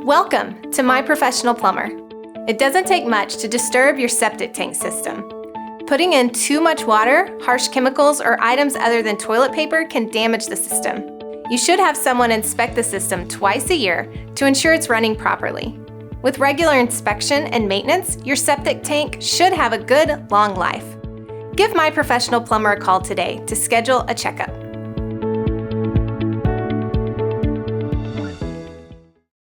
Welcome to My Professional Plumber. It doesn't take much to disturb your septic tank system. Putting in too much water, harsh chemicals, or items other than toilet paper can damage the system. You should have someone inspect the system twice a year to ensure it's running properly. With regular inspection and maintenance, your septic tank should have a good, long life. Give My Professional Plumber a call today to schedule a checkup.